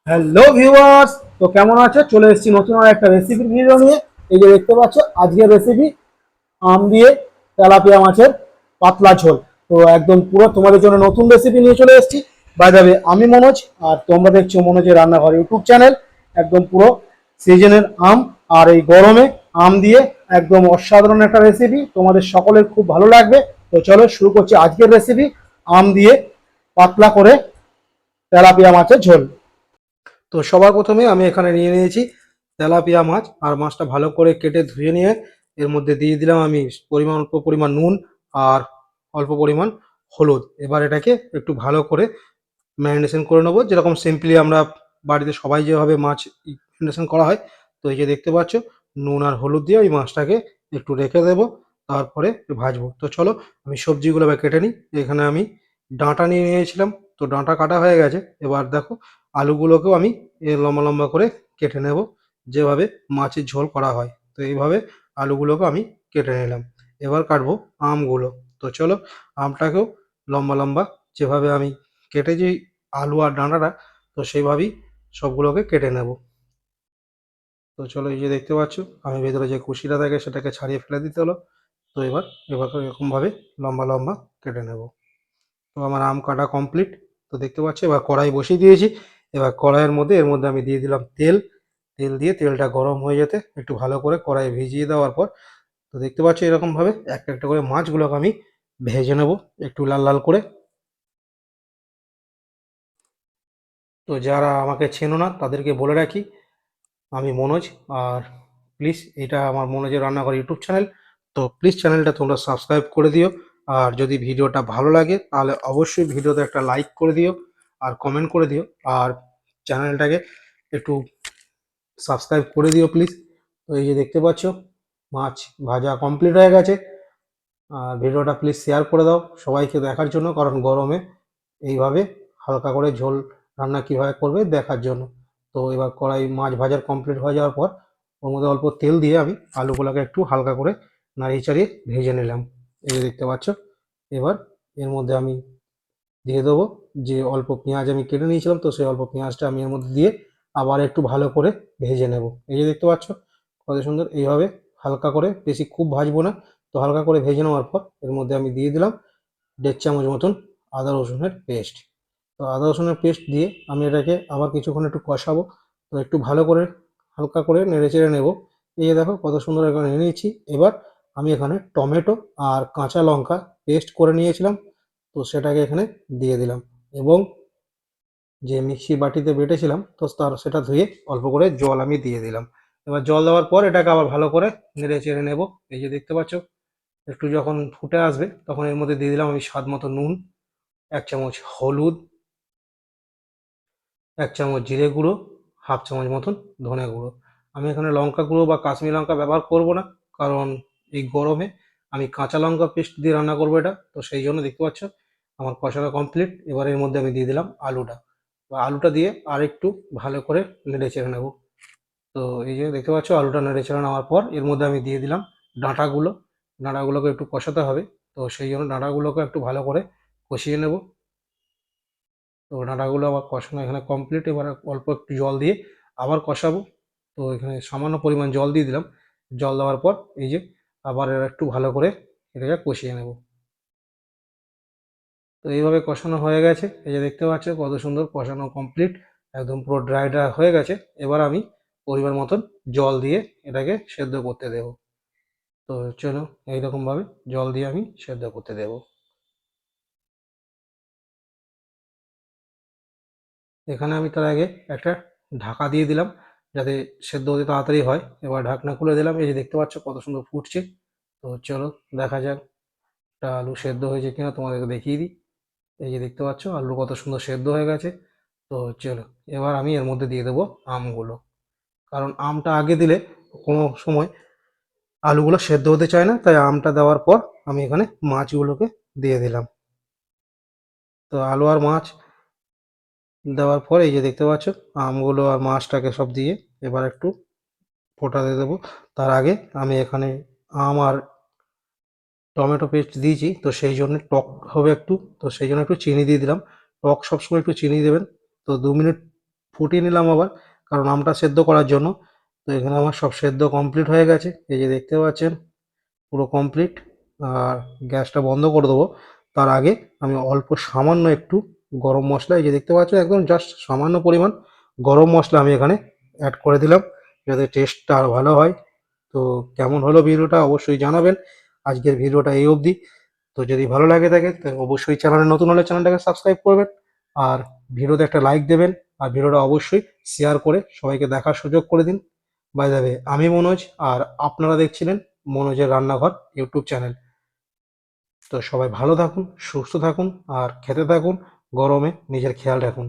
Hello viewers, তো কেমন আছো? চলে এসেছি নতুন আর একটা রেসিপির ভিডিও নিয়ে। এই যে দেখতে পাচ্ছ, আজকের রেসিপি আম দিয়ে তেলাপিয়া মাছের পাতলা ঝোল। তো একদম পুরো তোমাদের জন্য নতুন রেসিপি নিয়ে চলে এসেছি। বাই দ্য ওয়ে, আমি মনোজ, আর তোমরা দেখছো মনোজের রান্নাঘর ইউটিউব চ্যানেল। একদম পুরো সিজনের আম, আর এই গরমে আম দিয়ে একদম অসাধারণ একটা রেসিপি, তোমাদের সকলের খুব ভালো লাগবে। তো চলো শুরু করছি আজকের রেসিপি, আম দিয়ে পাতলা করে তেলাপিয়া মাছের ঝোল। তো সবার প্রথমে আমি এখানে নিয়ে নিয়েছি তেলাপিয়া মাছ, আর মাছটা ভালো করে কেটে ধুয়ে নিয়ে এর মধ্যে দিয়ে দিলাম আমি অল্প পরিমাণ নুন আর অল্প পরিমাণ হলুদ। এবার এটাকে একটু ভালো করে ম্যারিনেশন করে নেবো, যেরকম সিম্পলি আমরা বাড়িতে সবাই যেভাবে মাছ ম্যারিনেশন করা হয়। তো এই যে দেখতে পাচ্ছ, নুন আর হলুদ দিয়ে ওই মাছটাকে একটু রেখে দেবো, তারপরে ভাজবো। তো চলো আমি সবজিগুলো এবার কেটে নিই। এখানে আমি ডাঁটা নিয়ে নিয়েছিলাম, তো ডাঁটা কাটা হয়ে গেছে। এবার দেখো, আলুগুলোকেও আমি লম্বা লম্বা করে কেটে নেব, যেভাবে মাছের ঝোল করা হয়। তো এইভাবে আলুগুলোকে আমি কেটে নিলাম। এবার কাটবো আমগুলো। তো চলো, আমটাকেও লম্বা লম্বা যেভাবে আমি কেটেছি আলু আর ডাঁটাটা, তো সেইভাবেই সবগুলোকে কেটে নেব। তো চলো, এই যে দেখতে পাচ্ছ, আমি ভেতরে যে কুশিটা থাকে সেটাকে ছাড়িয়ে ফেলে দিতে হলো। তো এবার এবার এরকমভাবে লম্বা লম্বা কেটে নেব। তো আমার আম কাটা কমপ্লিট। তো দেখতে পাচ্ছ, এবার কড়াই বসিয়ে দিয়েছি। এবার কড়াইয়ের মধ্যে আমি দিয়ে দিলাম তেল। তেল দিয়ে তেলটা গরম হয়ে যেতে একটু ভালো করে কড়াই ভিজিয়ে দেওয়ার পর, তো দেখতে পাচ্ছ এরকমভাবে একটা একটা করে মাছগুলোকে আমি ভেজে নেব একটু লাল লাল করে। তো যারা আমাকে চেনো না তাদেরকে বলে রাখি, আমি মনোজ। আর প্লিজ, এটা আমার মনোজের রান্নাঘর ইউটিউব চ্যানেল। তো প্লিজ চ্যানেলটা তোমরা সাবস্ক্রাইব করে দিও। আর যদি ভিডিওটা ভালো লাগে তাহলে অবশ্যই ভিডিওতে একটা লাইক করে দিও আর কমেন্ট করে দিও। আর চ্যানেলটাকে একটু সাবস্ক্রাইব করে দিও প্লিজ। তো এই যে দেখতে পাচ্ছ, মাছ ভাজা কমপ্লিট হয়ে গেছে। আর ভিডিওটা প্লিজ শেয়ার করে দাও সবাইকে দেখার জন্য, কারণ গরমে এইভাবে হালকা করে ঝোল রান্না কীভাবে করবে দেখার জন্য। তো এবার কড়াই মাছ ভাজার কমপ্লিট হয়ে যাওয়ার পর ওর মধ্যে অল্প তেল দিয়ে আমি আলুগুলোকে একটু হালকা করে নাড়িয়ে চাড়িয়ে ভেজে নিলাম। এই যে দেখতে পাচ্ছ, এবার এর মধ্যে আমি দিয়ে দেবো যে অল্প পেঁয়াজ আমি কেটে নিয়েছিলাম, তো সেই অল্প পেঁয়াজটা আমি এর মধ্যে দিয়ে আবার একটু ভালো করে ভেজে নেব। এই যে দেখতে পাচ্ছ কত সুন্দর, এইভাবে হালকা করে, বেশি খুব ভাজবো না। তো হালকা করে ভেজে নেওয়ার পর এর মধ্যে আমি দিয়ে দিলাম 1.5 চামচ মতন আদা রসুনের পেস্ট। তো আদা রসুনের পেস্ট দিয়ে আমি এটাকে আবার কিছুক্ষণ একটু কষাবো। তো একটু ভালো করে হালকা করে নেড়ে চেড়ে নেবো। এই যে দেখো কত সুন্দর এখানে নিয়ে নিয়েছি। এবার আমি এখানে টমেটো আর কাঁচা লঙ্কা পেস্ট করে নিয়েছিলাম, তো সেটাকে এখানে দিয়ে দিলাম। এবং যে মিক্সি বাটিতে বেটেছিলাম, তো তার সেটা ধুয়ে অল্প করে জল আমি দিয়ে দিলাম। এবার জল দেওয়ার পর এটাকে আবার ভালো করে নেড়ে চেড়ে নেব। এই যে দেখতে পাচ্ছ, একটু যখন ফুটে আসবে তখন এর মধ্যে দিয়ে দিলাম আমি স্বাদ মতো নুন, 1 চামচ হলুদ, 1 চামচ জিরে গুঁড়ো, হাফ চামচ মতন ধনে গুঁড়ো। আমি এখানে লঙ্কা গুঁড়ো বা কাশ্মীরি লঙ্কা ব্যবহার করব না, কারণ এই গরমে আমি কাঁচা লঙ্কা পেস্ট দিয়ে রান্না করবো এটা। তো সেই জন্য দেখতে পাচ্ছ আমার কষানো কমপ্লিট। এবার এর মধ্যে আমি দিয়ে দিলাম আলুটা। বা আলুটা দিয়ে আর একটু ভালো করে নেড়ে চেড়ে নেবো। তো এই যে দেখতে পাচ্ছ, আলুটা নেড়ে চেড়ে নেওয়ার পর এর মধ্যে আমি দিয়ে দিলাম ডাঁটাগুলো। ডাঁটাগুলোকে একটু কষাতে হবে, তো সেই জন্য ডাঁটাগুলোকে একটু ভালো করে কষিয়ে নেব। তো ডাঁটাগুলো আবার কষানো এখানে কমপ্লিট। এবার অল্প একটু জল দিয়ে আবার কষাবো। তো এখানে সামান্য পরিমাণ জল দিয়ে দিলাম। জল দেওয়ার পর এই যে আবার এর একটু ভালো করে এটাকে কষিয়ে নেব। তো এইভাবে কষানো হয়ে গেছে। এই যে দেখতে পাচ্ছ কত সুন্দর কষানো কমপ্লিট, একদম পুরো ড্রাই ড্রাই হয়ে গেছে। এবার আমি পরিমাণ মতন জল দিয়ে এটাকে সেদ্ধ করতে দেব। তো চলো, এইরকমভাবে জল দিয়ে আমি সেদ্ধ করতে দেব। এখানে আমি তার আগে একটা ঢাকা দিয়ে দিলাম, যাতে সেদ্ধ হতে তাড়াতাড়ি হয়। এবার ঢাকনা খুলে দিলাম। এই যে দেখতে পাচ্ছ কত সুন্দর ফুটছে। তো চলো দেখা যাক একটা আলু সেদ্ধ হয়েছে কিনা, তোমাদেরকে দেখিয়ে দিই। এই যে দেখতে পাচ্ছ আলু কত সুন্দর সেদ্ধ হয়ে গেছে। তো চলো, এবার আমি এর মধ্যে দিয়ে দেবো আমগুলো, কারণ আমটা আগে দিলে কোনো সময় আলুগুলো সেদ্ধ হতে চায় না, তাই আমটা দেওয়ার পর আমি এখানে মাছগুলোকে দিয়ে দিলাম। তো আলু আর মাছ দেওয়ার পর এই যে দেখতে পাচ্ছ আমগুলো আর মাছটাকে সব দিয়ে এবার একটু ফোটাতে দেবো। তার আগে আমি এখানে আম আর টমেটো পেস্ট দিয়েছি, তো সেই জন্য টক হবে একটু, তো সেই জন্য একটু চিনি দিয়ে দিলাম। টক সবসময় একটু চিনি দেবেন। তো 2 মিনিট ফুটিয়ে নিলাম আবার, কারণ আমটা সেদ্ধ করার জন্য। তো এখানে আমার সব সেদ্ধ কমপ্লিট হয়ে গেছে, এই যে দেখতে পাচ্ছেন পুরো কমপ্লিট। আর গ্যাসটা বন্ধ করে দেবো। তার আগে আমি অল্প সামান্য একটু গরম মশলা, এই যে দেখতে পাচ্ছেন একদম জাস্ট সামান্য পরিমাণ গরম মশলা আমি এখানে অ্যাড করে দিলাম, যাতে টেস্টটা আরও ভালো হয়। তো কেমন হলো ভিডিওটা অবশ্যই জানাবেন। আজকের ভিডিওটা এই অবধি। তো যদি ভালো লাগে থাকে তো অবশ্যই চ্যানেলে নতুন হলে চ্যানেলটাকে সাবস্ক্রাইব করবেন, আর ভিডিওতে একটা লাইক দেবেন, আর ভিডিওটা অবশ্যই শেয়ার করে সবাইকে দেখার সুযোগ করে দিন। বাই দ্য ওয়ে, আমি মনোজ, আর আপনারা দেখছিলেন মনোজের রান্নাঘর ইউটিউব চ্যানেল। তো সবাই ভালো থাকুন, সুস্থ থাকুন, আর খেতে থাকুন, গরমে নিজের খেয়াল রাখুন।